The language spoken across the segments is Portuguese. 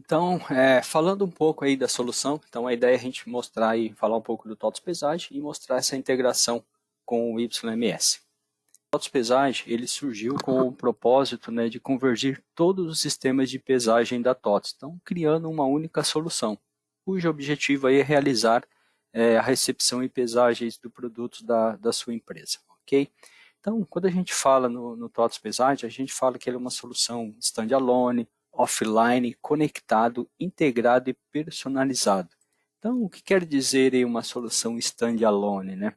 Então, falando um pouco aí da solução, então a ideia é a gente mostrar e falar um pouco do TOTS Pesage e mostrar essa integração com o YMS. O TOTS Pesage ele surgiu com o propósito, né, de convergir todos os sistemas de pesagem da TOTS, então criando uma única solução, cujo objetivo aí é realizar a recepção e pesagens do produto da sua empresa, ok? Então, quando a gente fala no TOTS Pesage, a gente fala que ele é uma solução standalone, offline, conectado, integrado e personalizado. Então, o que quer dizer aí uma solução standalone, né?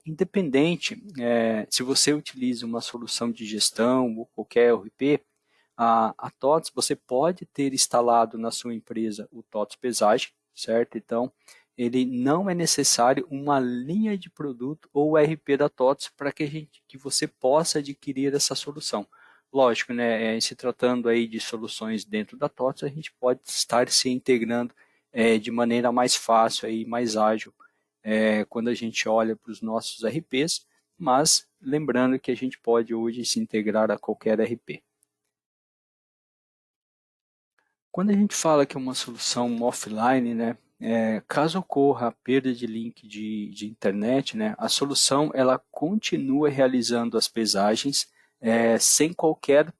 Independente, se você utiliza uma solução de gestão ou qualquer ERP, a TOTS, você pode ter instalado na sua empresa o TOTS Pesage, certo? Então, ele não é necessário uma linha de produto ou ERP da TOTS para que você possa adquirir essa solução. Lógico, né, se tratando aí de soluções dentro da TOTS, a gente pode estar se integrando de maneira mais fácil e mais ágil quando a gente olha para os nossos ERPs, mas lembrando que a gente pode hoje se integrar a qualquer ERP. Quando a gente fala que é uma solução offline, né, caso ocorra a perda de link de internet, né, a solução ela continua realizando as pesagens sem qualquer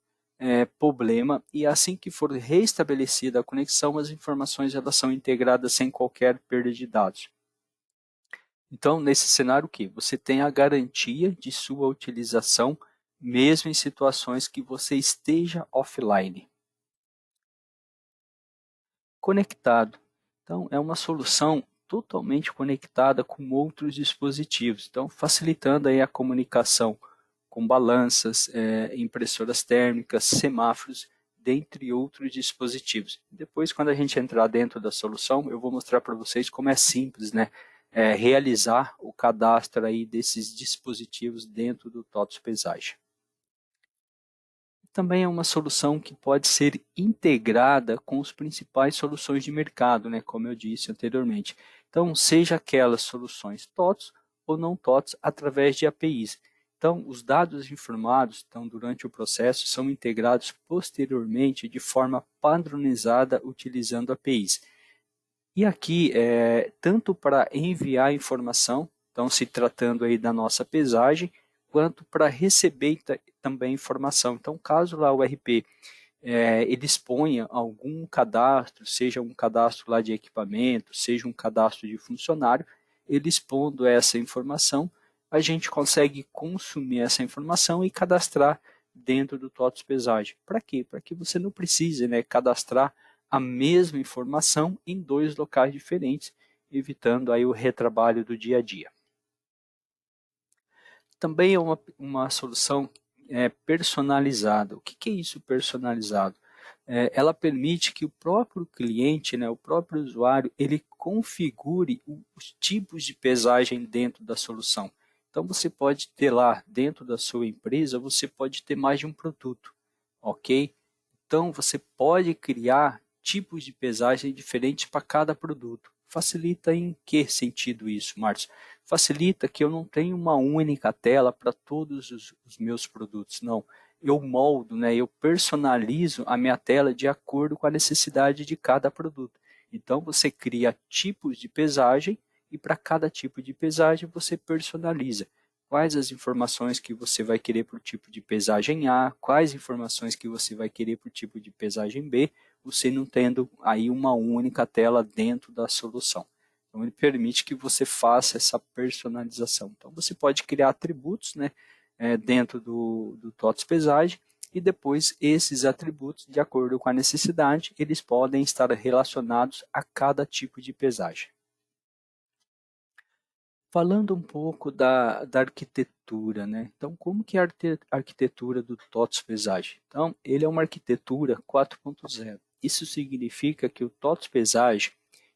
problema e assim que for restabelecida a conexão, as informações elas são integradas sem qualquer perda de dados. Então, nesse cenário, o que? Você tem a garantia de sua utilização mesmo em situações que você esteja offline. Conectado. Então, é uma solução totalmente conectada com outros dispositivos, então facilitando aí a comunicação com balanças, impressoras térmicas, semáforos, dentre outros dispositivos. Depois, quando a gente entrar dentro da solução, eu vou mostrar para vocês como é simples, né, realizar o cadastro aí desses dispositivos dentro do TOTS Pesage. Também é uma solução que pode ser integrada com as principais soluções de mercado, né, como eu disse anteriormente. Então, seja aquelas soluções TOTS ou não TOTS através de APIs. Então, os dados informados durante o processo são integrados posteriormente de forma padronizada utilizando APIs. E aqui, tanto para enviar informação, então se tratando aí da nossa pesagem, quanto para receber também informação. Então, caso lá o RP ele exponha algum cadastro, seja um cadastro lá de equipamento, seja um cadastro de funcionário, ele expondo essa informação, a gente consegue consumir essa informação e cadastrar dentro do TOTS Pesage. Para quê? Para que você não precise, né, cadastrar a mesma informação em dois locais diferentes, evitando aí o retrabalho do dia a dia. Também é uma solução personalizada. O que é isso personalizado? Ela permite que o próprio cliente, né, o próprio usuário, ele configure os tipos de pesagem dentro da solução. Então, você pode ter lá, dentro da sua empresa, você pode ter mais de um produto, ok? Então, você pode criar tipos de pesagem diferentes para cada produto. Facilita em que sentido isso, Márcio? Facilita que eu não tenho uma única tela para todos os meus produtos, não. Eu moldo, né, eu personalizo a minha tela de acordo com a necessidade de cada produto. Então, você cria tipos de pesagem e para cada tipo de pesagem você personaliza. Quais as informações que você vai querer para o tipo de pesagem A, quais informações que você vai querer para o tipo de pesagem B, você não tendo aí uma única tela dentro da solução. Então, ele permite que você faça essa personalização. Então, você pode criar atributos, né, dentro do TOTS Pesage e depois esses atributos, de acordo com a necessidade, eles podem estar relacionados a cada tipo de pesagem. Falando um pouco da arquitetura, né? Então, como que é a arquitetura do TOTS Pesage? Então, ele é uma arquitetura 4.0. Isso significa que o TOTS Pesage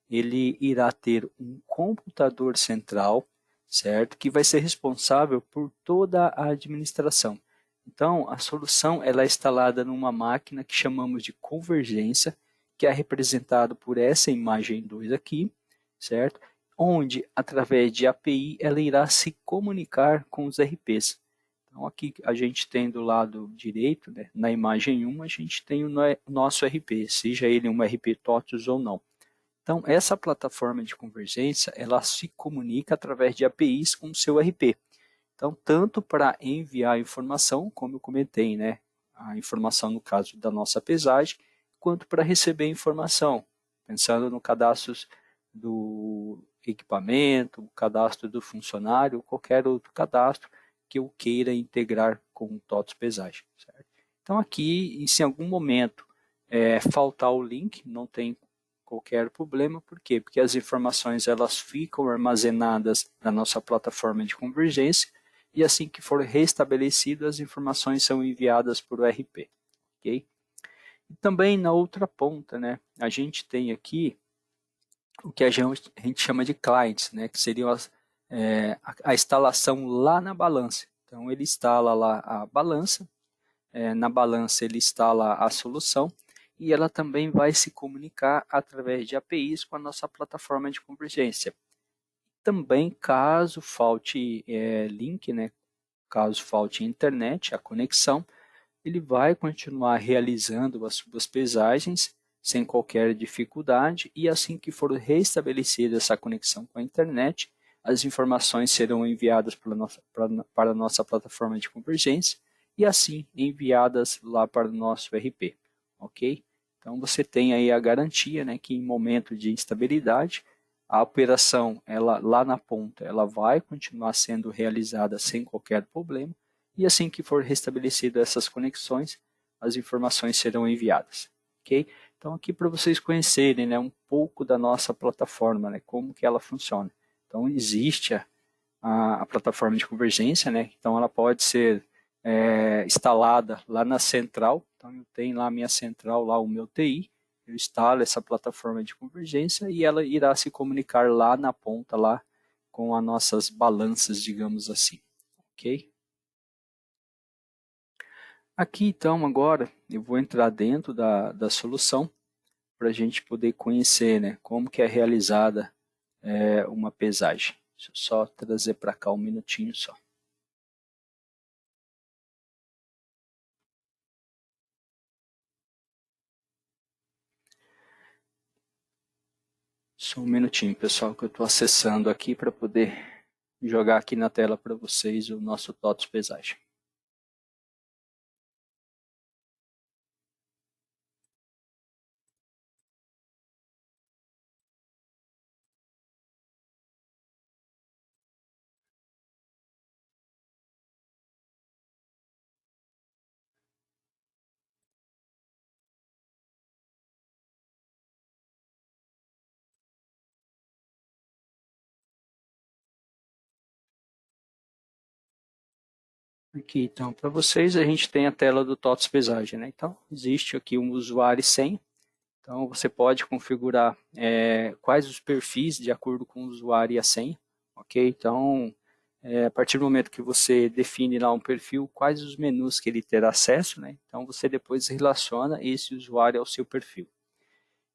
ele irá ter um computador central, certo? Que vai ser responsável por toda a administração. Então, a solução ela é instalada numa máquina que chamamos de convergência, que é representado por essa imagem 2 aqui, certo? Onde, através de API, ela irá se comunicar com os RPs. Então, aqui a gente tem do lado direito, né, na imagem 1, a gente tem o nosso RP, seja ele um RP TOTVS ou não. Então, essa plataforma de convergência, ela se comunica através de APIs com o seu RP. Então, tanto para enviar informação, como eu comentei, né, a informação no caso da nossa pesagem, quanto para receber informação, pensando no cadastro do equipamento, o cadastro do funcionário, qualquer outro cadastro que eu queira integrar com o TOTVS pesagem. Certo? Então, aqui, se em algum momento faltar o link, não tem qualquer problema. Por quê? Porque as informações elas ficam armazenadas na nossa plataforma de convergência e assim que for restabelecido, as informações são enviadas por o RP. Okay? E também na outra ponta, né, a gente tem aqui o que a gente chama de clients, né, que seriam a instalação lá na balança. Então ele instala lá a balança, na balança ele instala a solução, e ela também vai se comunicar através de APIs com a nossa plataforma de convergência. Também, caso falte link, né, caso falte internet, a conexão, ele vai continuar realizando as suas pesagens sem qualquer dificuldade e assim que for restabelecida essa conexão com a internet, as informações serão enviadas para a nossa plataforma de convergência e assim enviadas lá para o nosso RP, ok? Então você tem aí a garantia, né, que em momento de instabilidade a operação ela lá na ponta ela vai continuar sendo realizada sem qualquer problema e assim que for restabelecido essas conexões as informações serão enviadas, ok? Então aqui para vocês conhecerem, né, um pouco da nossa plataforma, né, como que ela funciona. Então existe a plataforma de convergência, né? Então ela pode ser instalada lá na central. Então eu tenho lá a minha central, lá o meu TI, eu instalo essa plataforma de convergência e ela irá se comunicar lá na ponta, lá com as nossas balanças, digamos assim, ok? Aqui então agora eu vou entrar dentro da solução para a gente poder conhecer, né, como que é realizada uma pesagem. Deixa eu só trazer para cá um minutinho só. Só um minutinho, pessoal, que eu estou acessando aqui para poder jogar aqui na tela para vocês o nosso TOTVS pesagem. Aqui, então, para vocês, a gente tem a tela do TOTVS pesagem, né? Então, existe aqui um usuário e senha. Então, você pode configurar quais os perfis de acordo com o usuário e a senha, ok? Então, a partir do momento que você define lá um perfil, quais os menus que ele terá acesso, né? Então, você depois relaciona esse usuário ao seu perfil.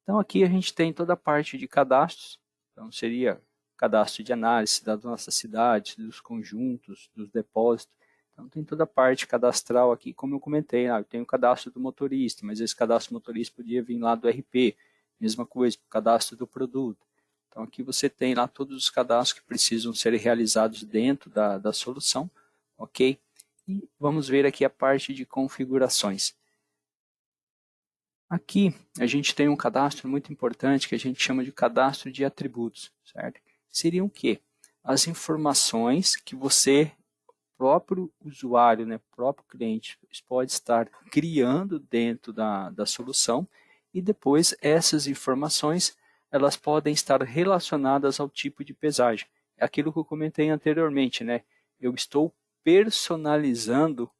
Então, aqui a gente tem toda a parte de cadastros. Então, seria cadastro de análise da nossa cidade, dos conjuntos, dos depósitos. Então, tem toda a parte cadastral aqui, como eu comentei, eu tenho o cadastro do motorista, mas esse cadastro do motorista podia vir lá do RP. Mesma coisa, o cadastro do produto. Então, aqui você tem lá todos os cadastros que precisam ser realizados dentro da solução, ok? E vamos ver aqui a parte de configurações. Aqui a gente tem um cadastro muito importante que a gente chama de cadastro de atributos, certo? Seriam o quê? As informações que você, próprio usuário, né, próprio cliente, pode estar criando dentro da solução e depois essas informações elas podem estar relacionadas ao tipo de pesagem. É aquilo que eu comentei anteriormente, né? Eu estou personalizando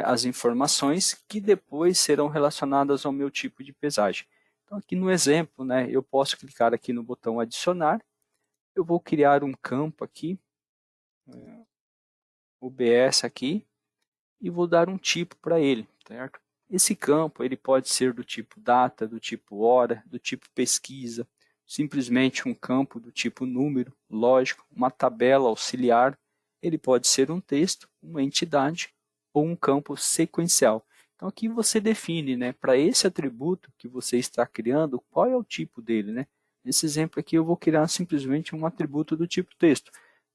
as informações que depois serão relacionadas ao meu tipo de pesagem. Então, aqui no exemplo, né, eu posso clicar aqui no botão adicionar, eu vou criar um campo aqui, OBS aqui, e vou dar um tipo para ele, certo? Esse campo ele pode ser do tipo data, do tipo hora, do tipo pesquisa, simplesmente um campo do tipo número, lógico, uma tabela auxiliar, ele pode ser um texto, uma entidade ou um campo sequencial. Então aqui você define, né, para esse atributo que você está criando, qual é o tipo dele, né? Nesse exemplo aqui eu vou criar simplesmente um atributo do tipo texto.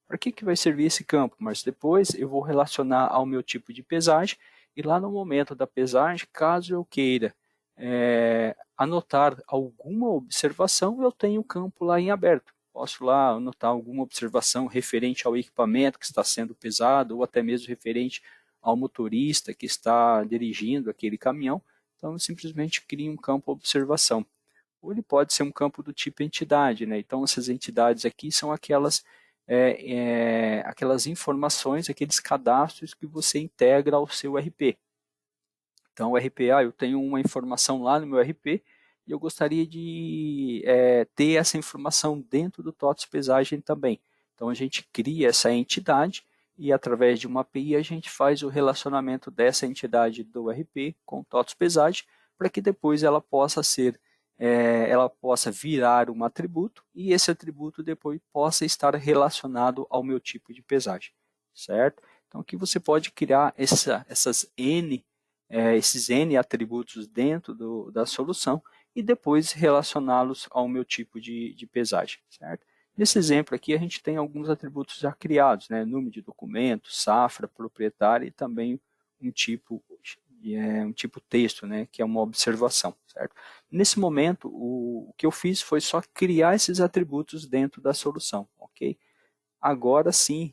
Para que vai servir esse campo? Mas depois eu vou relacionar ao meu tipo de pesagem e lá no momento da pesagem, caso eu queira anotar alguma observação, eu tenho o campo lá em aberto. Posso lá anotar alguma observação referente ao equipamento que está sendo pesado ou até mesmo referente ao motorista que está dirigindo aquele caminhão. Então, eu simplesmente crio um campo observação. Ou ele pode ser um campo do tipo entidade, né? Então, essas entidades aqui são aquelas informações, aqueles cadastros que você integra ao seu RP. Então, o RPA, eu tenho uma informação lá no meu RP e eu gostaria de ter essa informação dentro do TOTS Pesagem também. Então, a gente cria essa entidade e, através de uma API, a gente faz o relacionamento dessa entidade do RP com o TOTS Pesagem para que depois ela possa virar um atributo e esse atributo depois possa estar relacionado ao meu tipo de pesagem, certo? Então, aqui você pode criar esses N atributos dentro da solução e depois relacioná-los ao meu tipo de pesagem, certo? Nesse exemplo aqui, a gente tem alguns atributos já criados, né? Número de documento, safra, proprietário e também um tipo texto, né? Que é uma observação, certo? Nesse momento, o que eu fiz foi só criar esses atributos dentro da solução, ok? Agora sim,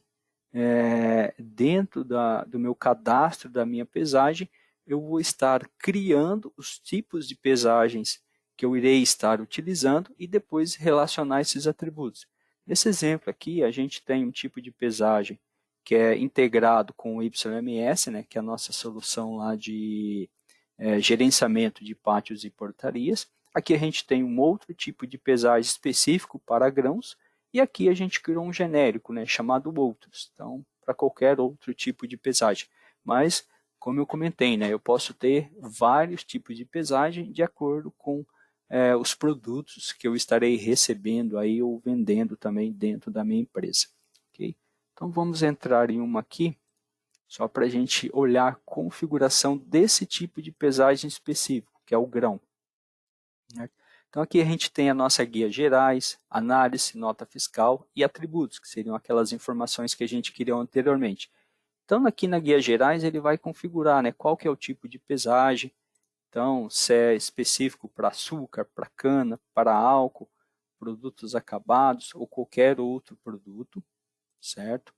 dentro do meu cadastro, da minha pesagem, eu vou estar criando os tipos de pesagens que eu irei estar utilizando e depois relacionar esses atributos. Nesse exemplo aqui, a gente tem um tipo de pesagem que é integrado com o YMS, né, que é a nossa solução lá de gerenciamento de pátios e portarias. Aqui a gente tem um outro tipo de pesagem específico para grãos, e aqui a gente criou um genérico, né, chamado outros, então para qualquer outro tipo de pesagem. Mas, como eu comentei, né, eu posso ter vários tipos de pesagem de acordo com os produtos que eu estarei recebendo aí ou vendendo também dentro da minha empresa. Okay? Então vamos entrar em uma aqui, só para a gente olhar a configuração desse tipo de pesagem específico, que é o grão. Né? Então aqui a gente tem a nossa guia gerais, análise, nota fiscal e atributos, que seriam aquelas informações que a gente criou anteriormente. Então aqui na guia gerais ele vai configurar, né, qual que é o tipo de pesagem, então se é específico para açúcar, para cana, para álcool, produtos acabados ou qualquer outro produto, certo?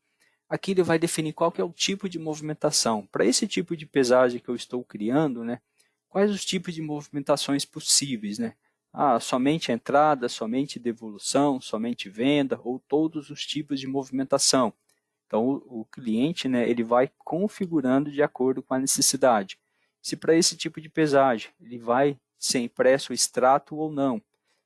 Aqui ele vai definir qual que é o tipo de movimentação. Para esse tipo de pesagem que eu estou criando, né, quais os tipos de movimentações possíveis, né? Somente entrada, somente devolução, somente venda ou todos os tipos de movimentação. Então o cliente, né, ele vai configurando de acordo com a necessidade. Se para esse tipo de pesagem ele vai ser impresso o extrato ou não.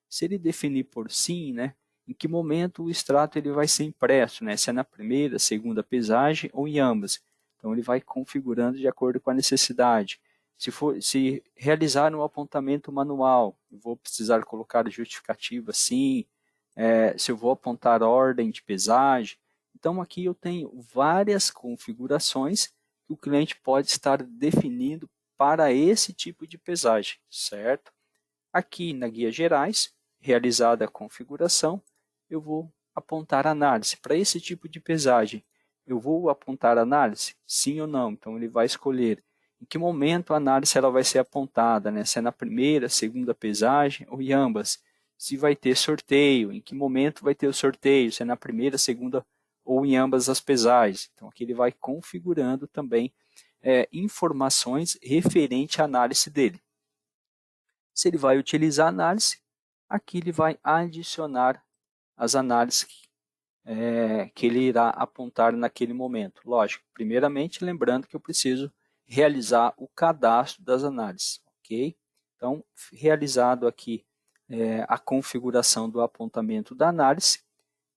Se ele definir por sim, né, em que momento o extrato ele vai ser impresso, né? Se é na primeira, segunda pesagem ou em ambas. Então ele vai configurando de acordo com a necessidade. Se realizar um apontamento manual, eu vou precisar colocar justificativa sim, se eu vou apontar ordem de pesagem. Então aqui eu tenho várias configurações que o cliente pode estar definindo para esse tipo de pesagem, certo? Aqui na guia gerais, realizada a configuração, eu vou apontar análise. Para esse tipo de pesagem, eu vou apontar análise? Sim ou não? Então, ele vai escolher em que momento a análise ela vai ser apontada, né? Se é na primeira, segunda pesagem ou em ambas. Se vai ter sorteio, em que momento vai ter o sorteio, se é na primeira, segunda ou em ambas as pesagens. Então, aqui ele vai configurando também informações referente à análise dele. Se ele vai utilizar análise, aqui ele vai adicionar as análises que ele irá apontar naquele momento. Lógico, primeiramente, lembrando que eu preciso realizar o cadastro das análises, ok? Então, realizado aqui a configuração do apontamento da análise,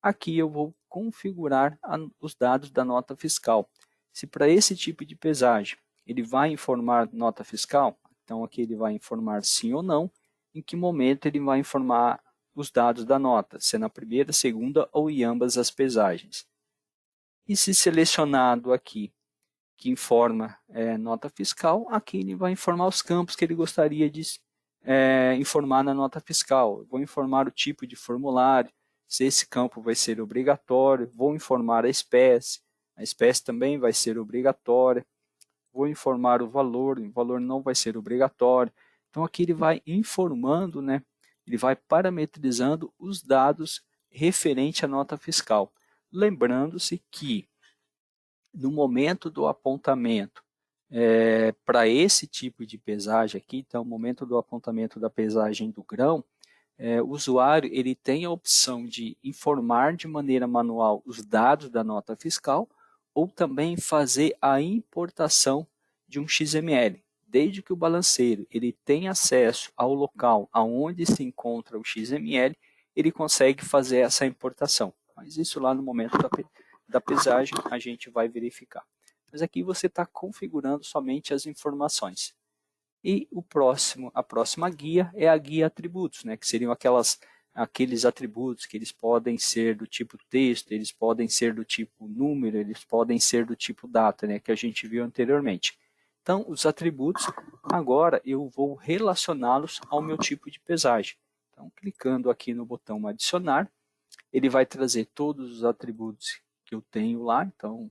aqui eu vou configurar os dados da nota fiscal. Se para esse tipo de pesagem ele vai informar nota fiscal, então aqui ele vai informar sim ou não, em que momento ele vai informar os dados da nota, se é na primeira, segunda ou em ambas as pesagens. E se selecionado aqui, que informa nota fiscal, aqui ele vai informar os campos que ele gostaria de informar na nota fiscal. Vou informar o tipo de formulário, se esse campo vai ser obrigatório, vou informar a espécie também vai ser obrigatória, vou informar o valor não vai ser obrigatório. Então aqui ele vai informando, né? Ele vai parametrizando os dados referente à nota fiscal. Lembrando-se que no momento do apontamento para esse tipo de pesagem aqui, então, no momento do apontamento da pesagem do grão, o usuário ele tem a opção de informar de maneira manual os dados da nota fiscal ou também fazer a importação de um XML. Desde que o balanceiro ele tenha acesso ao local aonde se encontra o XML, ele consegue fazer essa importação. Mas isso lá no momento da pesagem a gente vai verificar. Mas aqui você está configurando somente as informações. E a próxima guia é a guia atributos, né, que seriam aqueles atributos que eles podem ser do tipo texto, eles podem ser do tipo número, eles podem ser do tipo data, né, que a gente viu anteriormente. Então, os atributos, agora eu vou relacioná-los ao meu tipo de pesagem. Então, clicando aqui no botão adicionar, ele vai trazer todos os atributos que eu tenho lá, então,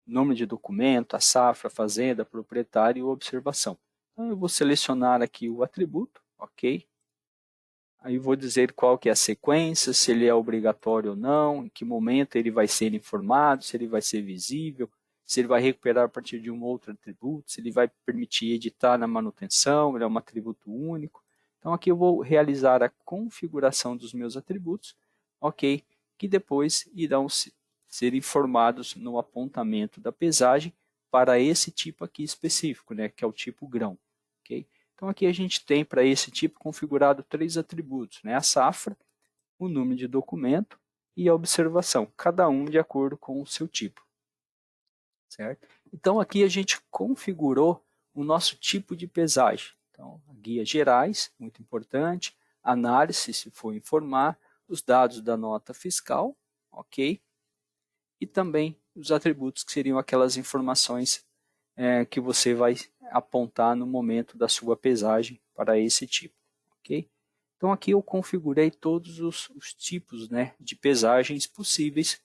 nome de documento, a safra, a fazenda, proprietário e observação. Então, eu vou selecionar aqui o atributo, ok? Aí vou dizer qual que é a sequência, se ele é obrigatório ou não, em que momento ele vai ser informado, se ele vai ser visível, se ele vai recuperar a partir de um outro atributo, se ele vai permitir editar na manutenção, ele é um atributo único. Então aqui eu vou realizar a configuração dos meus atributos, ok? Que depois irão ser informados no apontamento da pesagem para esse tipo aqui específico, né, que é o tipo grão, ok? Então aqui a gente tem para esse tipo configurado 3 atributos, né? A safra, o número de documento e a observação, cada um de acordo com o seu tipo. Certo? Então aqui a gente configurou o nosso tipo de pesagem. Então, guias gerais, muito importante, análise, se for informar, os dados da nota fiscal, ok? E também os atributos que seriam aquelas informações que você vai apontar no momento da sua pesagem para esse tipo, ok? Então aqui eu configurei todos os tipos, né, de pesagens possíveis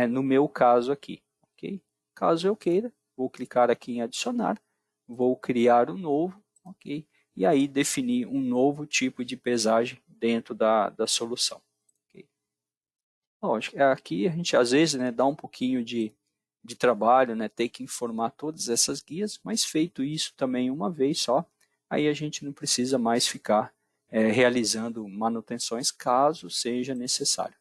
no meu caso aqui, ok? Caso eu queira, vou clicar aqui em adicionar, vou criar um novo, ok? E aí definir um novo tipo de pesagem dentro da solução. Okay? Lógico, aqui a gente às vezes, né, dá um pouquinho de trabalho, né, ter que informar todas essas guias, mas feito isso também uma vez só, aí a gente não precisa mais ficar realizando manutenções caso seja necessário.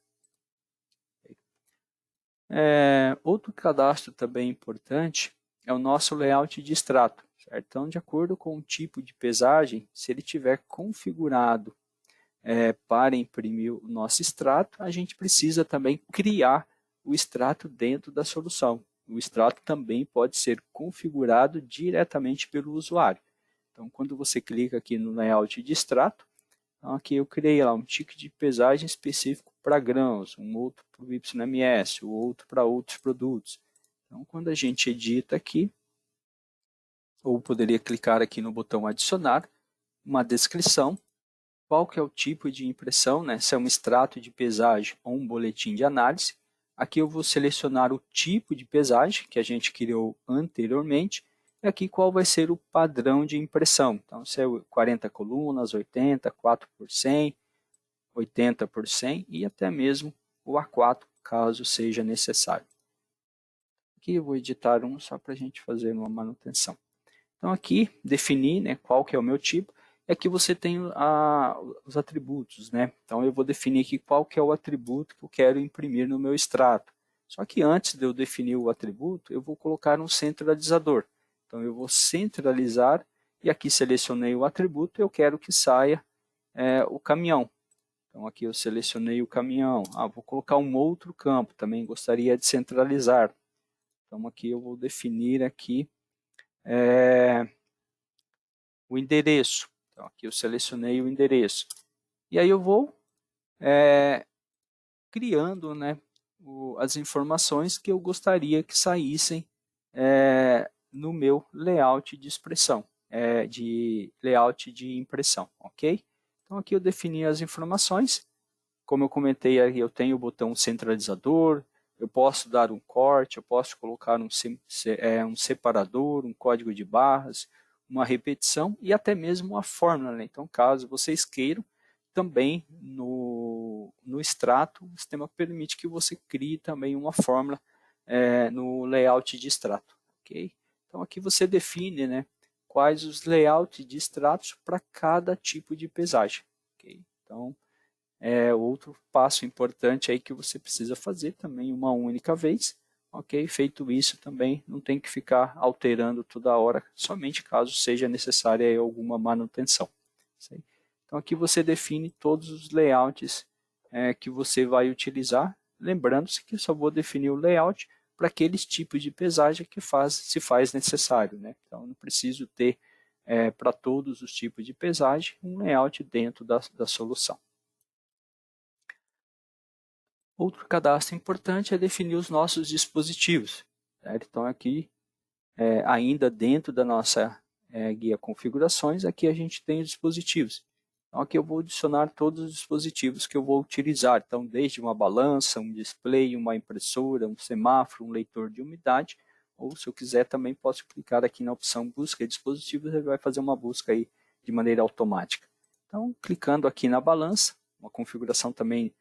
Outro cadastro também importante é o nosso layout de extrato. Certo? Então, de acordo com o tipo de pesagem, se ele tiver configurado para imprimir o nosso extrato, a gente precisa também criar o extrato dentro da solução. O extrato também pode ser configurado diretamente pelo usuário. Então, quando você clica aqui no layout de extrato, então aqui eu criei lá um ticket de pesagem específico para grãos, um outro para o YMS, o outro para outros produtos. Então, quando a gente edita aqui, ou poderia clicar aqui no botão adicionar, uma descrição, qual que é o tipo de impressão, né? Se é um extrato de pesagem ou um boletim de análise. Aqui eu vou selecionar o tipo de pesagem que a gente criou anteriormente e aqui qual vai ser o padrão de impressão. Então, se é 40 colunas, 80, 4 por 100, 80 por 100 e até mesmo o A4, caso seja necessário. Aqui eu vou editar um só para a gente fazer uma manutenção. Então aqui, definir, né, qual que é o meu tipo, e aqui você tem os atributos, né? Então eu vou definir aqui qual que é o atributo que eu quero imprimir no meu extrato. Só que antes de eu definir o atributo, eu vou colocar um centralizador. Então eu vou centralizar, e aqui selecionei o atributo, eu quero que saia o caminhão. Então aqui eu selecionei o caminhão. Vou colocar um outro campo, também gostaria de centralizar. Então aqui eu vou definir aqui o endereço. Então, aqui eu selecionei o endereço. E aí eu vou criando, né, as informações que eu gostaria que saíssem no meu layout de expressão, de layout de impressão, ok? Então aqui eu defini as informações, como eu comentei, eu tenho o botão centralizador, eu posso dar um corte, eu posso colocar um separador, um código de barras, uma repetição e até mesmo uma fórmula, né? Então, caso vocês queiram, também no extrato, o sistema permite que você crie também uma fórmula no layout de extrato, ok? Então, aqui você define, né, quais os layouts de extratos para cada tipo de pesagem, ok? Então, outro passo importante aí que você precisa fazer também uma única vez, ok? Feito isso também não tem que ficar alterando toda hora, somente caso seja necessária alguma manutenção. Então aqui você define todos os layouts que você vai utilizar, lembrando-se que eu só vou definir o layout para aqueles tipos de pesagem que se faz necessário, né? Então não preciso ter para todos os tipos de pesagem um layout dentro da solução. Outro cadastro importante é definir os nossos dispositivos. Certo? Então, aqui, ainda dentro da nossa guia configurações, aqui a gente tem os dispositivos. Então, aqui eu vou adicionar todos os dispositivos que eu vou utilizar. Então, desde uma balança, um display, uma impressora, um semáforo, um leitor de umidade, ou se eu quiser também posso clicar aqui na opção busca dispositivos, ele vai fazer uma busca aí de maneira automática. Então, clicando aqui na balança, uma configuração também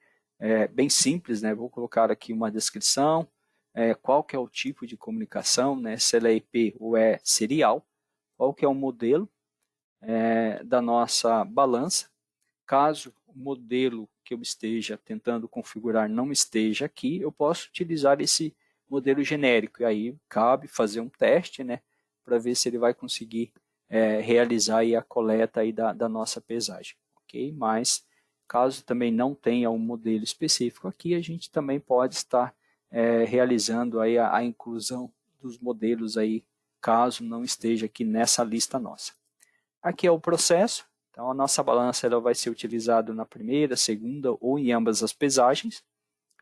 bem simples, né? Vou colocar aqui uma descrição, qual que é o tipo de comunicação, né? Se ela é IP ou é serial, qual que é o modelo da nossa balança. Caso o modelo que eu esteja tentando configurar não esteja aqui, eu posso utilizar esse modelo genérico. E aí cabe fazer um teste, né? Para ver se ele vai conseguir realizar aí a coleta aí da nossa pesagem. Ok? Mas caso também não tenha um modelo específico aqui, a gente também pode estar realizando aí a inclusão dos modelos aí, caso não esteja aqui nessa lista nossa. Aqui é o processo. Então, a nossa balança ela vai ser utilizada na primeira, segunda ou em ambas as pesagens.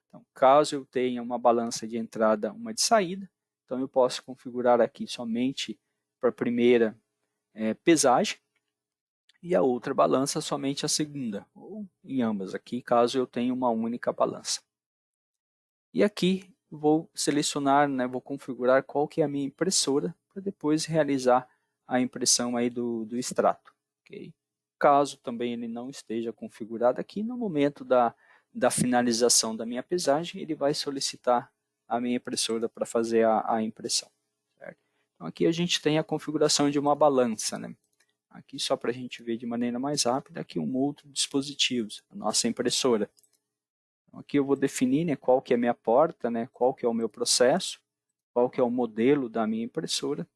Então, caso eu tenha uma balança de entrada, uma de saída, então eu posso configurar aqui somente para a primeira pesagem e a outra balança somente a segunda, ou em ambas aqui, caso eu tenha uma única balança. E aqui vou selecionar, né, vou configurar qual que é a minha impressora para depois realizar a impressão aí do extrato. Okay? Caso também ele não esteja configurado aqui, no momento da finalização da minha pesagem, ele vai solicitar a minha impressora para fazer a impressão. Certo? Então aqui a gente tem a configuração de uma balança, né? Aqui só para a gente ver de maneira mais rápida, aqui um outro dispositivo, a nossa impressora. Então, aqui eu vou definir, né, qual que é a minha porta, né, qual que é o meu processo, qual que é o modelo da minha impressora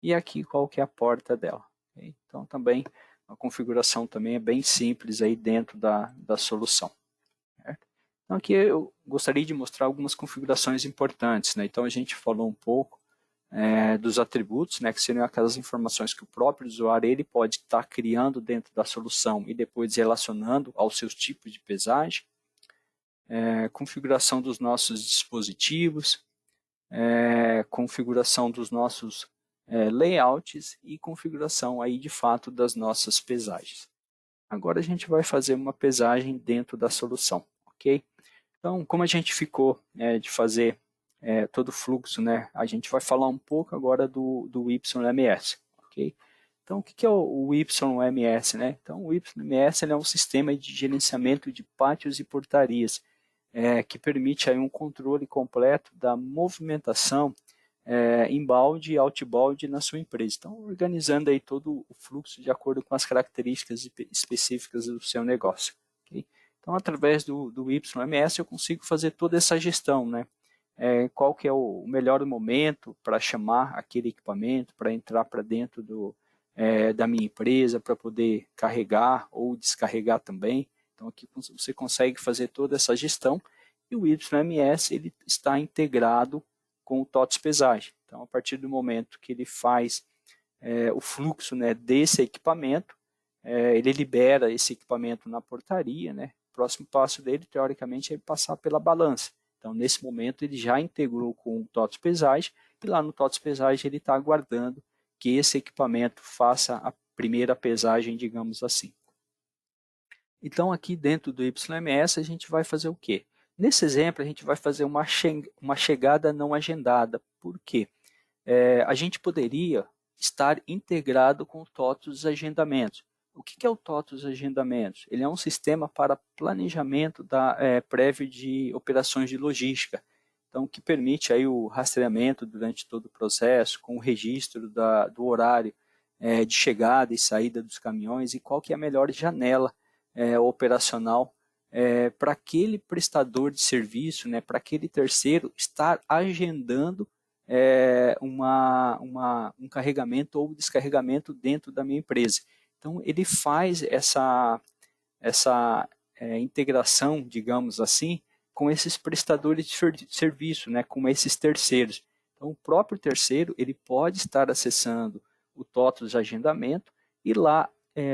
e aqui qual que é a porta dela. Okay? Então também a configuração também é bem simples aí dentro da solução. Certo? Então aqui eu gostaria de mostrar algumas configurações importantes. Né? Então a gente falou um pouco dos atributos, né, que seriam aquelas informações que o próprio usuário ele pode estar criando dentro da solução e depois relacionando aos seus tipos de pesagem. Configuração dos nossos dispositivos, configuração dos nossos layouts e configuração aí de fato das nossas pesagens. Agora a gente vai fazer uma pesagem dentro da solução, ok? Então, como a gente ficou de fazer todo o fluxo, né? A gente vai falar um pouco agora do YMS, ok? Então, o que é o YMS, né? Então, o YMS é um sistema de gerenciamento de pátios e portarias, que permite aí um controle completo da movimentação inbound e outbound na sua empresa. Então, organizando aí todo o fluxo de acordo com as características específicas do seu negócio. Okay? Então, através do YMS, eu consigo fazer toda essa gestão, né? Qual que é o melhor momento para chamar aquele equipamento, para entrar para dentro da minha empresa, para poder carregar ou descarregar também. Então, aqui você consegue fazer toda essa gestão e o YMS ele está integrado com o TOTS pesagem. Então, a partir do momento que ele faz o fluxo, né, desse equipamento, ele libera esse equipamento na portaria, né? O próximo passo dele, teoricamente, é passar pela balança. Então, nesse momento, ele já integrou com o TOTS Pesagem, e lá no TOTS Pesagem ele está aguardando que esse equipamento faça a primeira pesagem, digamos assim. Então, aqui dentro do YMS, a gente vai fazer o quê? Nesse exemplo, a gente vai fazer uma chegada não agendada. Por quê? A gente poderia estar integrado com o TOTUS Agendamentos. O que é o TOTUS Agendamentos? Ele é um sistema para planejamento prévio de operações de logística. Então, que permite aí o rastreamento durante todo o processo, com o registro do horário de chegada e saída dos caminhões e qual que é a melhor janela operacional para aquele prestador de serviço, né, para aquele terceiro estar agendando um carregamento ou descarregamento dentro da minha empresa. Então, ele faz essa integração, digamos assim, com esses prestadores de serviço, né, com esses terceiros. Então, o próprio terceiro ele pode estar acessando o TOTUS de agendamento e lá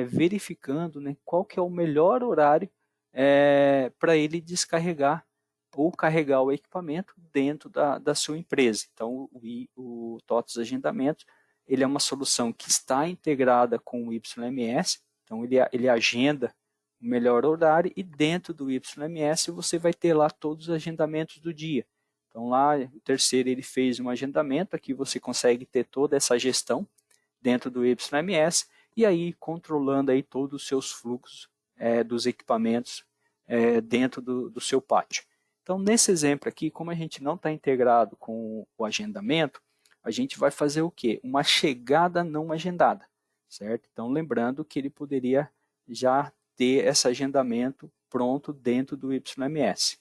verificando, né, qual que é o melhor horário para ele descarregar ou carregar o equipamento dentro da sua empresa. Então, o TOTUS Agendamento ele é uma solução que está integrada com o YMS, então ele agenda o melhor horário e dentro do YMS você vai ter lá todos os agendamentos do dia. Então lá o terceiro ele fez um agendamento, aqui você consegue ter toda essa gestão dentro do YMS e aí controlando aí todos os seus fluxos dos equipamentos dentro do seu pátio. Então nesse exemplo aqui, como a gente não está integrado com o agendamento, a gente vai fazer o quê? Uma chegada não agendada, certo? Então lembrando que ele poderia já ter esse agendamento pronto dentro do YMS.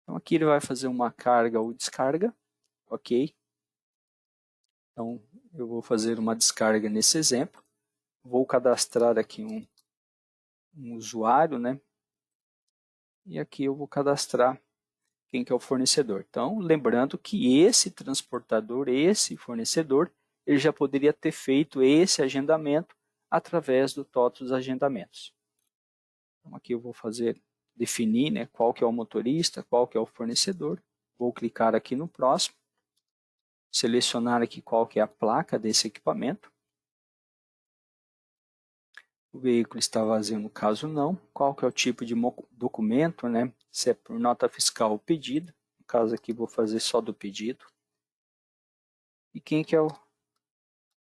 Então aqui ele vai fazer uma carga ou descarga, ok? Então eu vou fazer uma descarga nesse exemplo. Vou cadastrar aqui um usuário, né? E aqui eu vou cadastrar quem que é o fornecedor. Então, lembrando que esse transportador, esse fornecedor, ele já poderia ter feito esse agendamento através do TOTUS Agendamentos. Então, aqui eu vou definir, né, qual que é o motorista, qual que é o fornecedor. Vou clicar aqui no próximo, selecionar aqui qual que é a placa desse equipamento. O veículo está vazio, no caso não. Qual que é o tipo de documento, né? Se é por nota fiscal ou pedido. No caso aqui vou fazer só do pedido. E quem que é o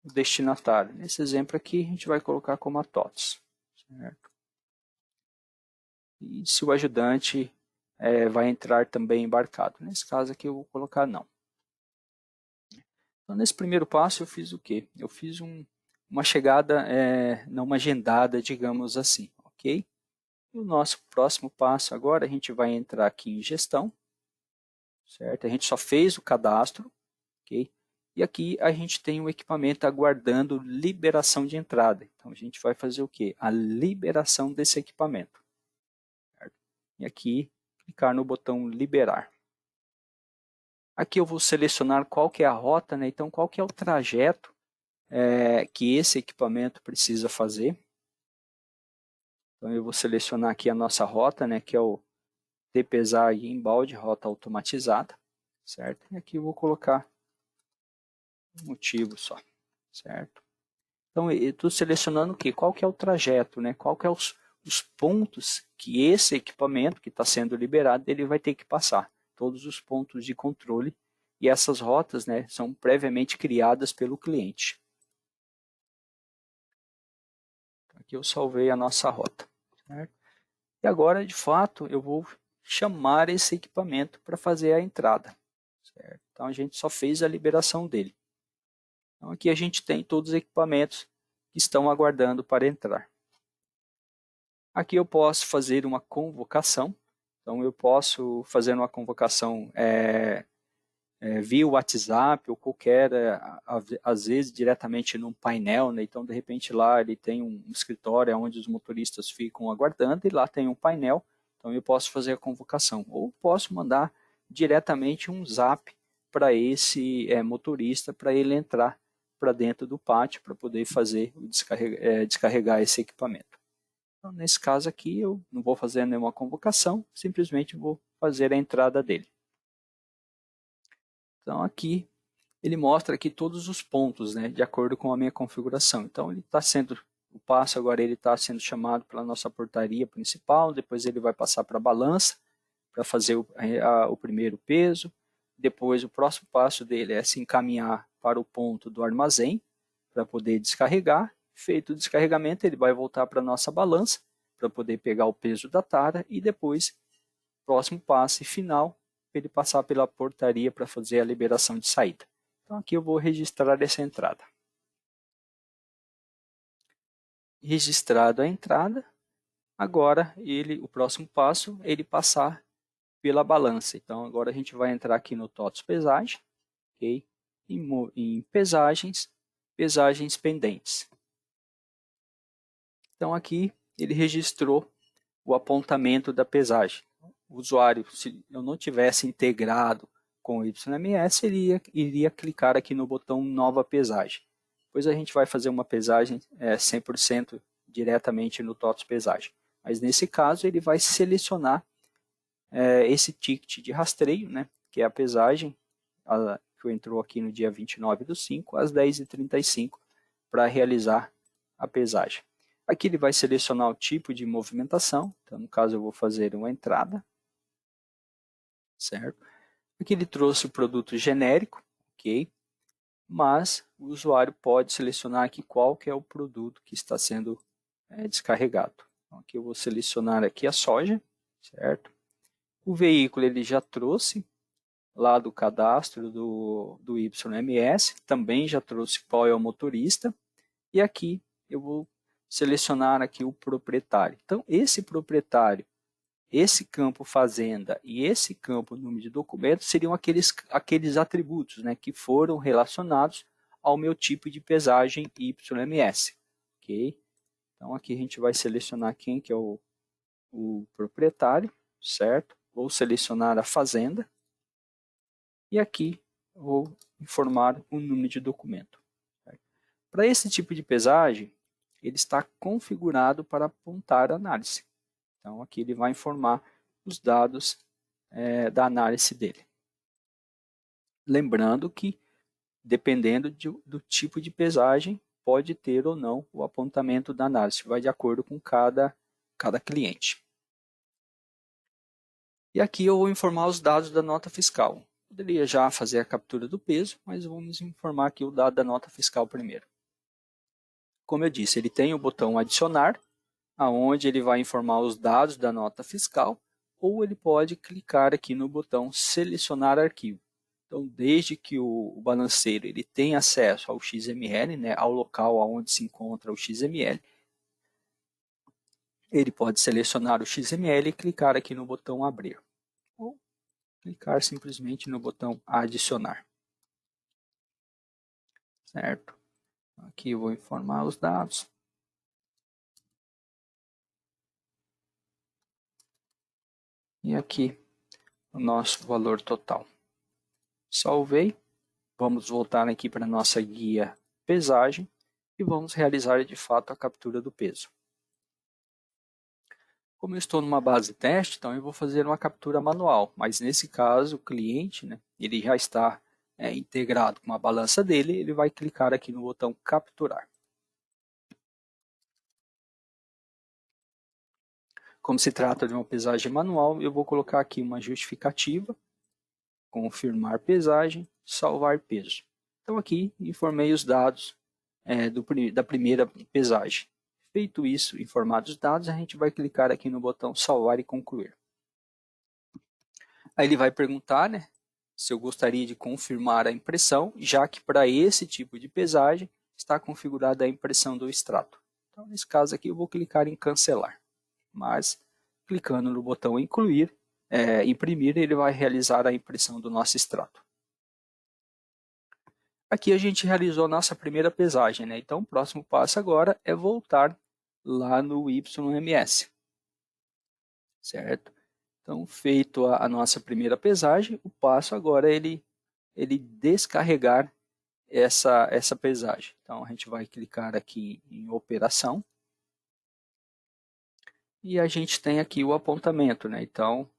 destinatário? Nesse exemplo aqui a gente vai colocar como a TOTS. Certo? E se o ajudante vai entrar também embarcado. Nesse caso aqui eu vou colocar não. Então nesse primeiro passo eu fiz o quê? Eu fiz uma chegada não agendada, digamos assim. Ok? E o nosso próximo passo agora, a gente vai entrar aqui em gestão, certo? A gente só fez o cadastro, ok? E aqui a gente tem o equipamento aguardando liberação de entrada. Então a gente vai fazer o quê? A liberação desse equipamento. Certo? E aqui, clicar no botão liberar. Aqui eu vou selecionar qual que é a rota, né? Então qual que é o trajeto que esse equipamento precisa fazer. Então eu vou selecionar aqui a nossa rota, né? Que é o T-pesagem embalde, rota automatizada, certo? E aqui eu vou colocar um motivo só, certo? Então, eu estou selecionando o quê? Qual que é o trajeto, né? Qual que é os pontos que esse equipamento que está sendo liberado, ele vai ter que passar. Todos os pontos de controle e essas rotas, né, são previamente criadas pelo cliente. Aqui eu salvei a nossa rota, certo? E agora, de fato, eu vou chamar esse equipamento para fazer a entrada. Certo? Então, a gente só fez a liberação dele. Então, aqui a gente tem todos os equipamentos que estão aguardando para entrar. Aqui eu posso fazer uma convocação. Então, eu posso fazer uma convocação via WhatsApp ou qualquer, às vezes diretamente num painel, né? Então de repente lá ele tem um escritório onde os motoristas ficam aguardando e lá tem um painel, então eu posso fazer a convocação ou posso mandar diretamente um zap para esse motorista para ele entrar para dentro do pátio para poder fazer descarregar esse equipamento. Então, nesse caso aqui, eu não vou fazer nenhuma convocação, simplesmente vou fazer a entrada dele. Então, aqui, ele mostra aqui todos os pontos, né, de acordo com a minha configuração. Então, ele está sendo, o passo agora ele está sendo chamado pela nossa portaria principal, depois ele vai passar para a balança, para fazer o primeiro peso. Depois, o próximo passo dele é se encaminhar para o ponto do armazém, para poder descarregar. Feito o descarregamento, ele vai voltar para a nossa balança, para poder pegar o peso da tara, e depois, próximo passo e final, ele passar pela portaria para fazer a liberação de saída. Então, aqui eu vou registrar essa entrada. Registrado a entrada, agora o próximo passo é ele passar pela balança. Então, agora a gente vai entrar aqui no TOTS pesagem, ok? Em pesagens, pesagens pendentes. Então, aqui ele registrou o apontamento da pesagem. O usuário, se eu não tivesse integrado com o YMS, ele iria clicar aqui no botão Nova Pesagem. Depois a gente vai fazer uma pesagem 100% diretamente no TOTS pesagem. Mas nesse caso, ele vai selecionar esse ticket de rastreio, né, que é a pesagem, que entrou aqui no dia 29/5, às 10h35, para realizar a pesagem. Aqui ele vai selecionar o tipo de movimentação, então no caso eu vou fazer uma entrada, certo? Aqui ele trouxe o produto genérico, ok? Mas o usuário pode selecionar aqui qual que é o produto que está sendo descarregado. Então, aqui eu vou selecionar aqui a soja, certo? O veículo ele já trouxe lá do cadastro do YMS, também já trouxe qual é o motorista, e aqui eu vou selecionar aqui o proprietário. Então, esse proprietário, esse campo fazenda e esse campo número de documentos seriam aqueles atributos, né, que foram relacionados ao meu tipo de pesagem YMS. Ok? Então, aqui a gente vai selecionar quem que é o proprietário, certo? Vou selecionar a fazenda e aqui vou informar o número de documento. Para esse tipo de pesagem, ele está configurado para apontar a análise. Então, aqui ele vai informar os dados da análise dele. Lembrando que, dependendo do tipo de pesagem, pode ter ou não o apontamento da análise, vai de acordo com cada cliente. E aqui eu vou informar os dados da nota fiscal. Poderia já fazer a captura do peso, mas vamos informar aqui o dado da nota fiscal primeiro. Como eu disse, ele tem o botão adicionar, aonde ele vai informar os dados da nota fiscal, ou ele pode clicar aqui no botão selecionar arquivo. Então, desde que o balanceiro ele tenha acesso ao XML, né, ao local onde se encontra o XML, ele pode selecionar o XML e clicar aqui no botão abrir, ou clicar simplesmente no botão adicionar. Certo? Aqui eu vou informar os dados. E aqui o nosso valor total. Salvei. Vamos voltar aqui para a nossa guia pesagem e vamos realizar de fato a captura do peso. Como eu estou numa base teste, então eu vou fazer uma captura manual, mas nesse caso o cliente, né, ele já está integrado com a balança dele, ele vai clicar aqui no botão capturar. Como se trata de uma pesagem manual, eu vou colocar aqui uma justificativa, confirmar pesagem, salvar peso. Então aqui informei os dados da primeira pesagem. Feito isso, informados os dados, a gente vai clicar aqui no botão salvar e concluir. Aí ele vai perguntar, né, se eu gostaria de confirmar a impressão, já que para esse tipo de pesagem está configurada a impressão do extrato. Então, nesse caso aqui, eu vou clicar em cancelar. Mas, clicando no botão imprimir, ele vai realizar a impressão do nosso extrato. Aqui a gente realizou a nossa primeira pesagem, né? Então, o próximo passo agora é voltar lá no YMS, certo? Então, feito a nossa primeira pesagem, o passo agora é ele descarregar essa pesagem. Então, a gente vai clicar aqui em operação. E a gente tem aqui o apontamento, né? Então,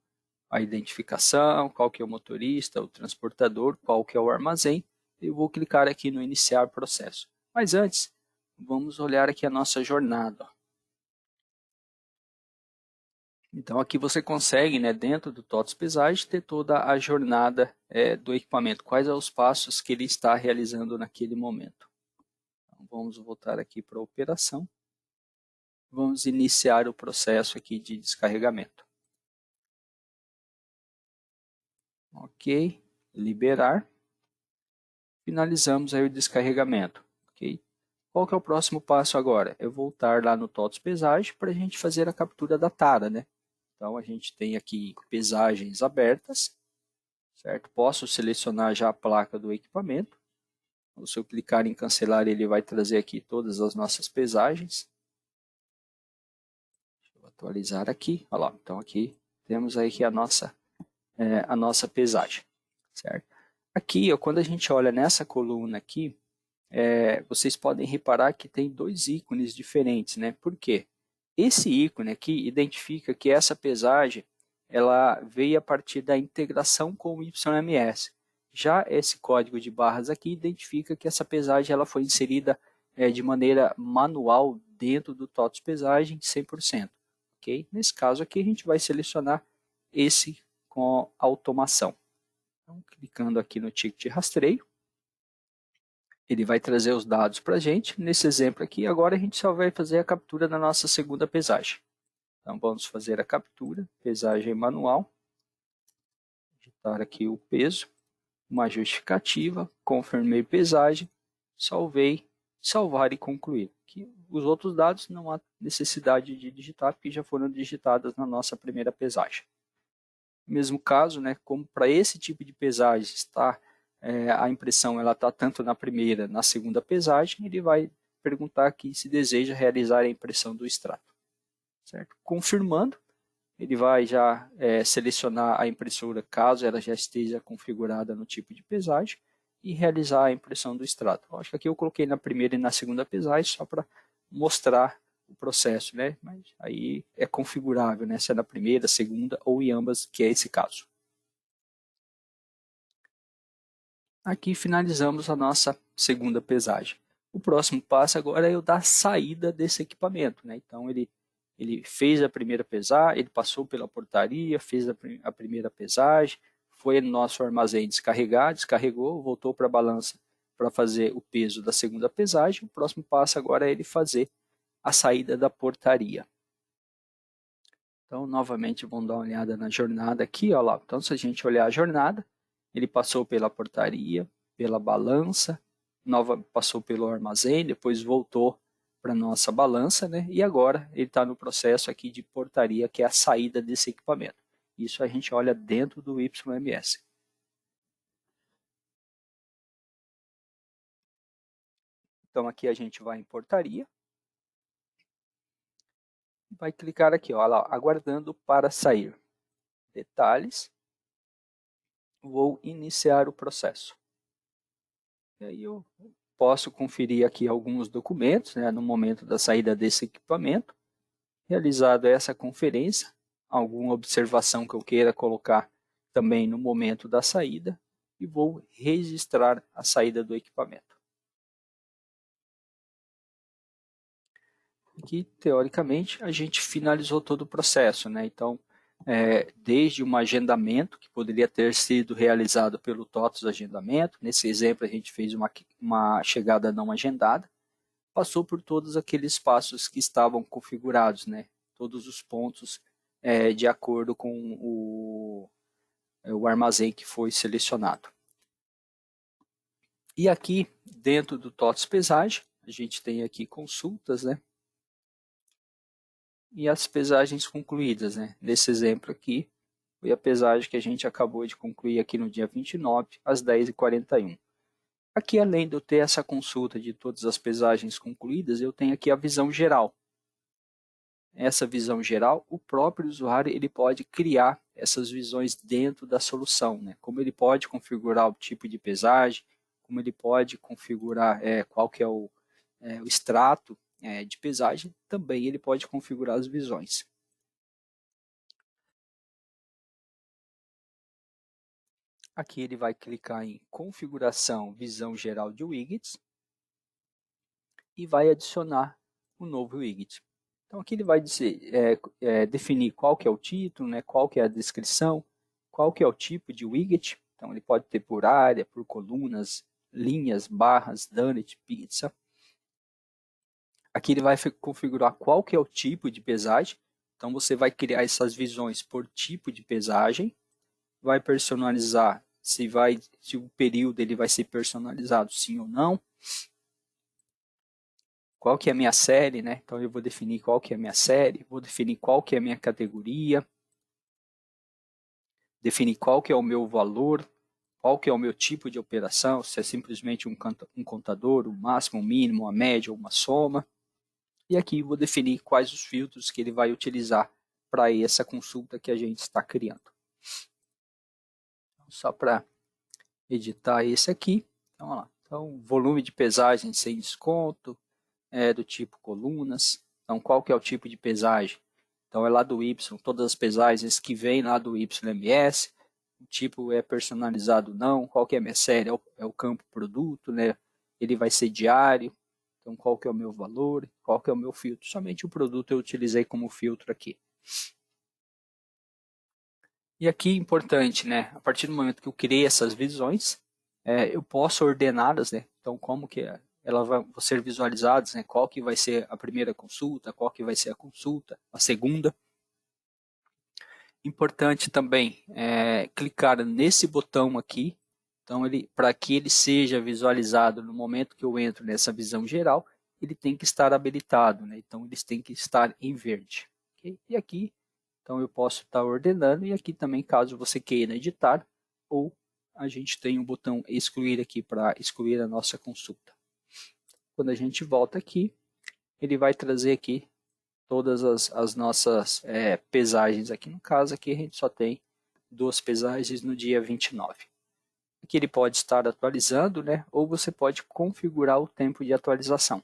a identificação, qual que é o motorista, o transportador, qual que é o armazém. Eu vou clicar aqui no iniciar processo. Mas antes, vamos olhar aqui a nossa jornada. Então aqui você consegue, né, dentro do TOTS Pesagem, ter toda a jornada do equipamento, quais são os passos que ele está realizando naquele momento. Então, vamos voltar aqui para a operação. Vamos iniciar o processo aqui de descarregamento. Ok, liberar. Finalizamos aí o descarregamento. Ok. Qual que é o próximo passo agora? É voltar lá no TOTS Pesagem para a gente fazer a captura da tara, né? Então a gente tem aqui pesagens abertas, certo? Posso selecionar já a placa do equipamento. Se eu clicar em cancelar, ele vai trazer aqui todas as nossas pesagens. Deixa eu atualizar aqui. Olha lá, então aqui temos aí a nossa pesagem, certo? Aqui, ó, quando a gente olha nessa coluna aqui, vocês podem reparar que tem dois ícones diferentes, né? Por quê? Esse ícone aqui identifica que essa pesagem ela veio a partir da integração com o YMS. Já esse código de barras aqui identifica que essa pesagem ela foi inserida de maneira manual dentro do TOTS pesagem 100%. Okay? Nesse caso aqui a gente vai selecionar esse com automação. Então, clicando aqui no ticket de rastreio, ele vai trazer os dados para a gente. Nesse exemplo aqui, agora a gente só vai fazer a captura da nossa segunda pesagem. Então, vamos fazer a captura, pesagem manual, digitar aqui o peso, uma justificativa, confirmei pesagem, salvei, salvar e concluir. Aqui, os outros dados não há necessidade de digitar, porque já foram digitadas na nossa primeira pesagem. No mesmo caso, né, como para esse tipo de pesagem está a impressão ela está tanto na primeira, na segunda pesagem, ele vai perguntar aqui se deseja realizar a impressão do extrato. Certo? Confirmando, ele vai já selecionar a impressora caso ela já esteja configurada no tipo de pesagem e realizar a impressão do extrato. Acho que aqui eu coloquei na primeira e na segunda pesagem só para mostrar o processo, né? Mas aí é configurável, né? Se é na primeira, segunda ou em ambas, que é esse caso. Aqui finalizamos a nossa segunda pesagem. O próximo passo agora é o da saída desse equipamento, né? Então ele fez a primeira pesagem, ele passou pela portaria, fez a primeira pesagem, foi no nosso armazém descarregar, descarregou, voltou para a balança para fazer o peso da segunda pesagem. O próximo passo agora é ele fazer a saída da portaria. Então, novamente, vamos dar uma olhada na jornada aqui. Ó lá. Então, se a gente olhar a jornada, ele passou pela portaria, pela balança, passou pelo armazém, depois voltou para a nossa balança, né? E agora ele está no processo aqui de portaria, que é a saída desse equipamento. Isso a gente olha dentro do YMS. Então, aqui a gente vai em portaria. Vai clicar aqui, ó lá, aguardando para sair. Detalhes. Vou iniciar o processo. E aí eu posso conferir aqui alguns documentos, né, no momento da saída desse equipamento. Realizada essa conferência, alguma observação que eu queira colocar também no momento da saída e vou registrar a saída do equipamento. Aqui, teoricamente, a gente finalizou todo o processo, né? Então, desde um agendamento, que poderia ter sido realizado pelo TOTS agendamento, nesse exemplo a gente fez uma chegada não agendada, passou por todos aqueles passos que estavam configurados, né? Todos os pontos de acordo com o armazém que foi selecionado. E aqui, dentro do TOTS pesagem, a gente tem aqui consultas, né? E as pesagens concluídas, né? Nesse exemplo aqui, foi a pesagem que a gente acabou de concluir aqui no dia 29, às 10h41. Aqui, além de eu ter essa consulta de todas as pesagens concluídas, eu tenho aqui a visão geral. Essa visão geral, o próprio usuário ele pode criar essas visões dentro da solução, né? Como ele pode configurar o tipo de pesagem, como ele pode configurar qual que é o extrato de pesagem, também ele pode configurar as visões. Aqui ele vai clicar em configuração, visão geral de widgets e vai adicionar um novo widget. Então aqui ele vai dizer, definir qual que é o título, né, qual que é a descrição, qual que é o tipo de widget. Então ele pode ter por área, por colunas, linhas, barras, donut, pizza. Aqui ele vai configurar qual que é o tipo de pesagem. Então você vai criar essas visões por tipo de pesagem, vai personalizar se o período ele vai ser personalizado sim ou não. Qual que é a minha série, né? Então eu vou definir qual que é a minha série, vou definir qual que é a minha categoria, definir qual que é o meu valor, qual que é o meu tipo de operação, se é simplesmente um contador, o máximo, o mínimo, a média ou uma soma. E aqui vou definir quais os filtros que ele vai utilizar para essa consulta que a gente está criando. Só para editar esse aqui. Então, vamos lá. Então, volume de pesagem sem desconto, do tipo colunas. Então, qual que é o tipo de pesagem? Então, é lá do Y, todas as pesagens que vêm lá do YMS. O tipo é personalizado não. Qual que é a minha série? É o campo produto, né? Ele vai ser diário. Então, qual que é o meu valor? Qual que é o meu filtro? Somente o produto eu utilizei como filtro aqui. E aqui, importante, né? A partir do momento que eu criei essas visões, eu posso ordená-las, né? Então, como que elas vão ser visualizadas, né? Qual que vai ser a primeira consulta, qual que vai ser a consulta, a segunda. Importante também clicar nesse botão aqui, então para que ele seja visualizado no momento que eu entro nessa visão geral, ele tem que estar habilitado, né? Então eles têm que estar em verde. Okay? E aqui, então eu posso estar ordenando e aqui também caso você queira editar ou a gente tem um botão excluir aqui para excluir a nossa consulta. Quando a gente volta aqui, ele vai trazer aqui todas as nossas pesagens aqui. No caso, aqui a gente só tem 2 pesagens no dia 29. Aqui ele pode estar atualizando, né? Ou você pode configurar o tempo de atualização.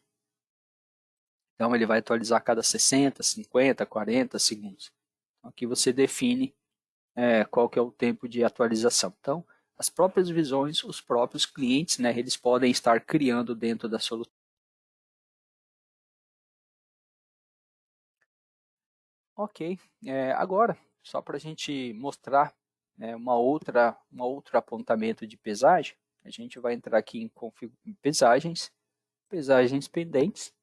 Então, ele vai atualizar a cada 60, 50, 40 segundos. Então, aqui você define qual que é o tempo de atualização. Então, as próprias visões, os próprios clientes, né? Eles podem estar criando dentro da solução. Ok, agora, só para a gente mostrar uma outra apontamento de pesagem, a gente vai entrar aqui em pesagens, pesagens pendentes,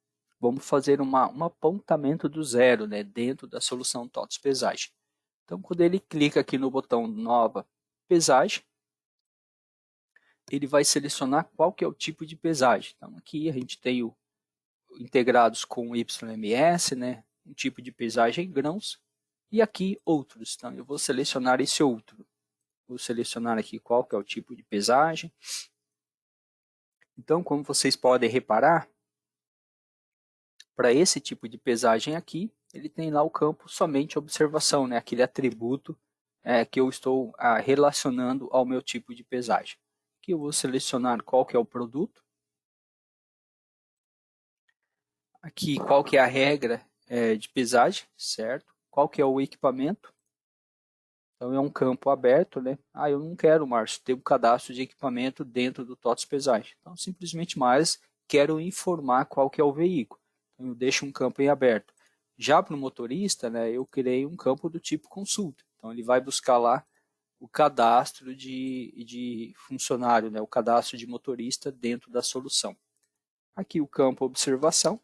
vamos fazer um apontamento do zero, né, dentro da solução TOTS pesagem. Então, quando ele clica aqui no botão nova pesagem, ele vai selecionar qual que é o tipo de pesagem. Então, aqui a gente tem integrados com o YMS, né, um tipo de pesagem em grãos, e aqui outros. Então, eu vou selecionar esse outro. Vou selecionar aqui qual que é o tipo de pesagem. Então, como vocês podem reparar, para esse tipo de pesagem aqui, ele tem lá o campo somente observação, né? Aquele atributo que eu estou relacionando ao meu tipo de pesagem. Aqui eu vou selecionar qual que é o produto. Aqui qual que é a regra de pesagem, certo? Qual que é o equipamento. Então é um campo aberto, né? Eu não quero, Márcio, ter um cadastro de equipamento dentro do TOTS pesagem. Então simplesmente mais quero informar qual que é o veículo. Então eu deixo um campo em aberto. Já para o motorista, né, eu criei um campo do tipo consulta. Então ele vai buscar lá o cadastro de funcionário, né, o cadastro de motorista dentro da solução. Aqui o campo observação,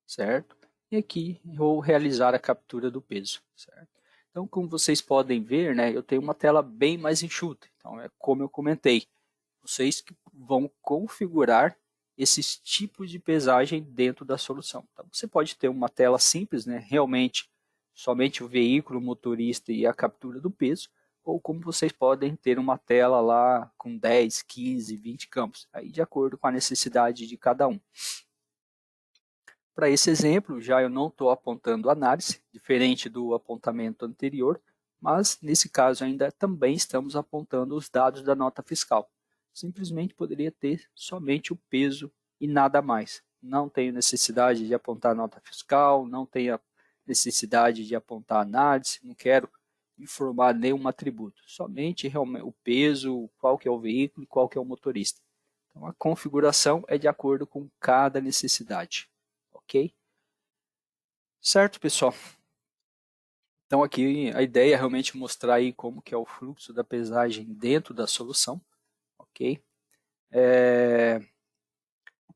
certo? E aqui vou realizar a captura do peso, certo? Então, como vocês podem ver, né, eu tenho uma tela bem mais enxuta. Então, é como eu comentei, vocês que vão configurar esses tipos de pesagem dentro da solução. Então, você pode ter uma tela simples, né, realmente somente o veículo, o motorista e a captura do peso, ou como vocês podem ter uma tela lá com 10, 15, 20 campos, aí de acordo com a necessidade de cada um. Para esse exemplo, já eu não estou apontando análise, diferente do apontamento anterior, mas nesse caso ainda também estamos apontando os dados da nota fiscal. Simplesmente poderia ter somente o peso e nada mais. Não tenho necessidade de apontar nota fiscal, não tenho necessidade de apontar análise, não quero informar nenhum atributo, somente realmente o peso, qual que é o veículo e qual que é o motorista. Então, a configuração é de acordo com cada necessidade, ok? Certo, pessoal? Então, aqui a ideia é realmente mostrar aí como que é o fluxo da pesagem dentro da solução, ok?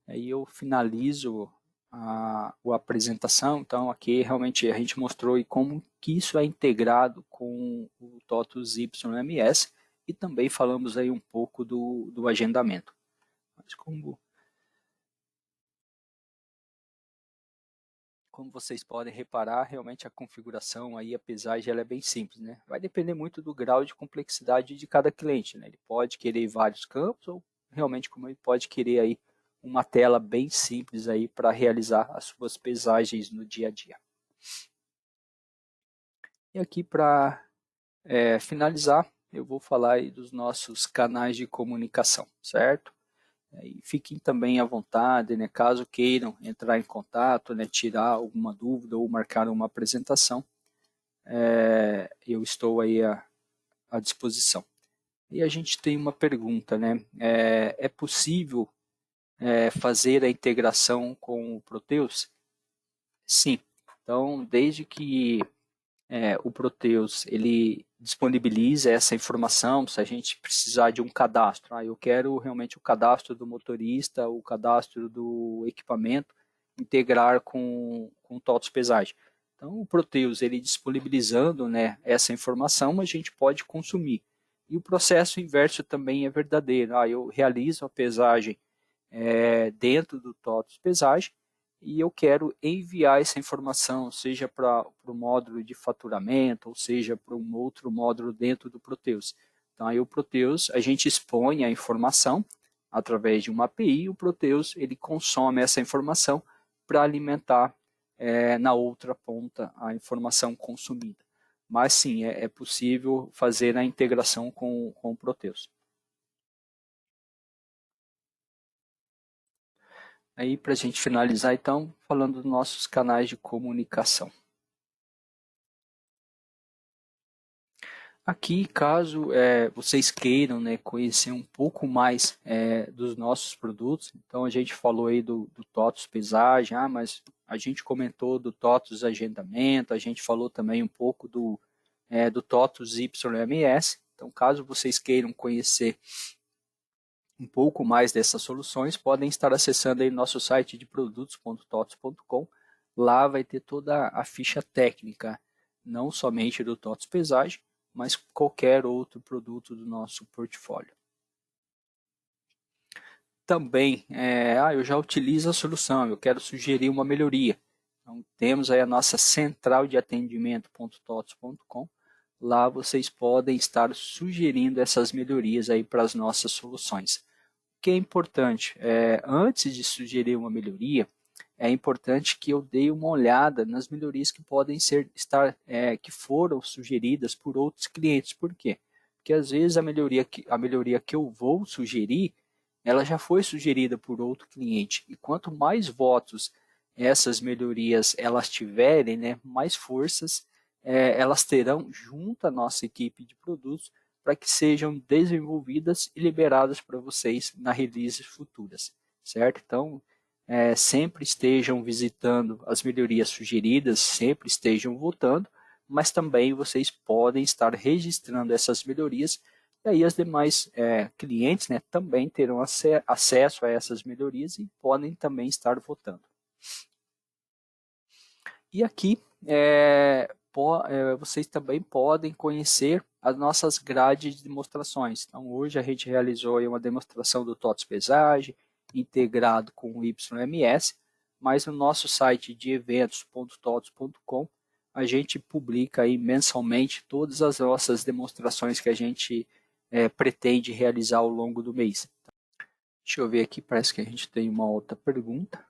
Aí eu finalizo a apresentação. Então, aqui realmente a gente mostrou aí como que isso é integrado com o TOTUS YMS e também falamos aí um pouco do agendamento. Mas como vocês podem reparar, realmente a configuração aí, a pesagem, ela é bem simples, né? Vai depender muito do grau de complexidade de cada cliente, né? Ele pode querer vários campos ou realmente como ele pode querer aí uma tela bem simples aí para realizar as suas pesagens no dia a dia. E aqui para finalizar, eu vou falar aí dos nossos canais de comunicação, certo? E fiquem também à vontade, né, caso queiram entrar em contato, né, tirar alguma dúvida ou marcar uma apresentação, eu estou aí à disposição. E a gente tem uma pergunta, né? É possível fazer a integração com o Proteus? Sim. Então, desde que o Proteus ele disponibiliza essa informação, se a gente precisar de um cadastro, eu quero realmente o cadastro do motorista, o cadastro do equipamento, integrar com o TOTS pesagem. Então, o Proteus ele disponibilizando, né, essa informação, a gente pode consumir. E o processo inverso também é verdadeiro. Eu realizo a pesagem dentro do TOTS pesagem, e eu quero enviar essa informação, seja para o módulo de faturamento, ou seja, para um outro módulo dentro do Proteus. Então, aí o Proteus, a gente expõe a informação através de uma API, o Proteus ele consome essa informação para alimentar na outra ponta a informação consumida. Mas sim, é possível fazer a integração com o Proteus. Aí, para a gente finalizar, então, falando dos nossos canais de comunicação. Aqui, caso vocês queiram, né, conhecer um pouco mais dos nossos produtos, então a gente falou aí do TOTUS Pesagem, mas a gente comentou do TOTUS Agendamento, a gente falou também um pouco do TOTUS YMS, então caso vocês queiram conhecer um pouco mais dessas soluções, podem estar acessando aí nosso site de produtos.totos.com. Lá vai ter toda a ficha técnica, não somente do TOTS Pesagem, mas qualquer outro produto do nosso portfólio. Também, eu já utilizo a solução, eu quero sugerir uma melhoria. Então, temos aí a nossa central de atendimento.tots.com. Lá vocês podem estar sugerindo essas melhorias aí para as nossas soluções. O que é importante? Antes de sugerir uma melhoria, é importante que eu dê uma olhada nas melhorias que podem que foram sugeridas por outros clientes. Por quê? Porque às vezes a melhoria que eu vou sugerir, ela já foi sugerida por outro cliente. E quanto mais votos essas melhorias elas tiverem, né, mais forças elas terão junto à nossa equipe de produtos para que sejam desenvolvidas e liberadas para vocês na releases futuras, certo? Então, sempre estejam visitando as melhorias sugeridas, sempre estejam votando, mas também vocês podem estar registrando essas melhorias e aí os demais clientes, né, também terão acesso a essas melhorias e podem também estar votando. E aqui vocês também podem conhecer as nossas grades de demonstrações. Então, hoje a gente realizou aí uma demonstração do TOTS Pesagem, integrado com o YMS, mas no nosso site de eventos.tots.com a gente publica aí mensalmente todas as nossas demonstrações que a gente pretende realizar ao longo do mês. Deixa eu ver aqui, parece que a gente tem uma outra pergunta.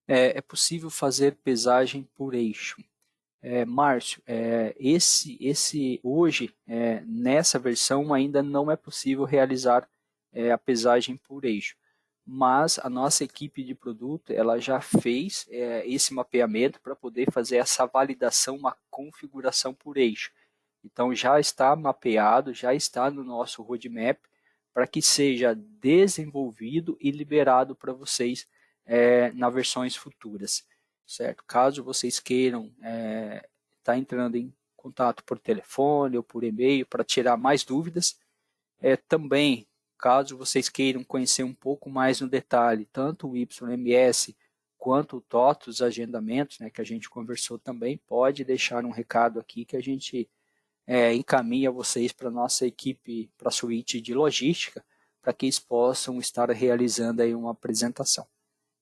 É possível fazer pesagem por eixo? Márcio, hoje, nessa versão, ainda não é possível realizar a pesagem por eixo. Mas a nossa equipe de produto ela já fez esse mapeamento para poder fazer essa validação, uma configuração por eixo. Então já está mapeado, já está no nosso roadmap para que seja desenvolvido e liberado para vocês nas versões futuras, certo? Caso vocês queiram estar entrando em contato por telefone ou por e-mail para tirar mais dúvidas, também, caso vocês queiram conhecer um pouco mais no detalhe, tanto o YMS quanto o TOTOS agendamentos, né, que a gente conversou também, pode deixar um recado aqui que a gente encaminha vocês para a nossa equipe, para a suíte de logística, para que eles possam estar realizando aí uma apresentação.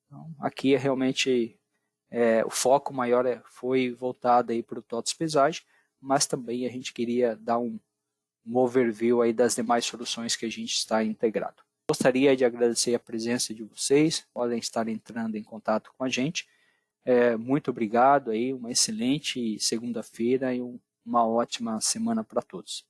Então, aqui é realmente o foco maior foi voltado aí para o TOTOS Pesagem, mas também a gente queria dar um overview aí das demais soluções que a gente está integrado. Gostaria de agradecer a presença de vocês, podem estar entrando em contato com a gente. Muito obrigado, aí, uma excelente segunda-feira e uma ótima semana para todos.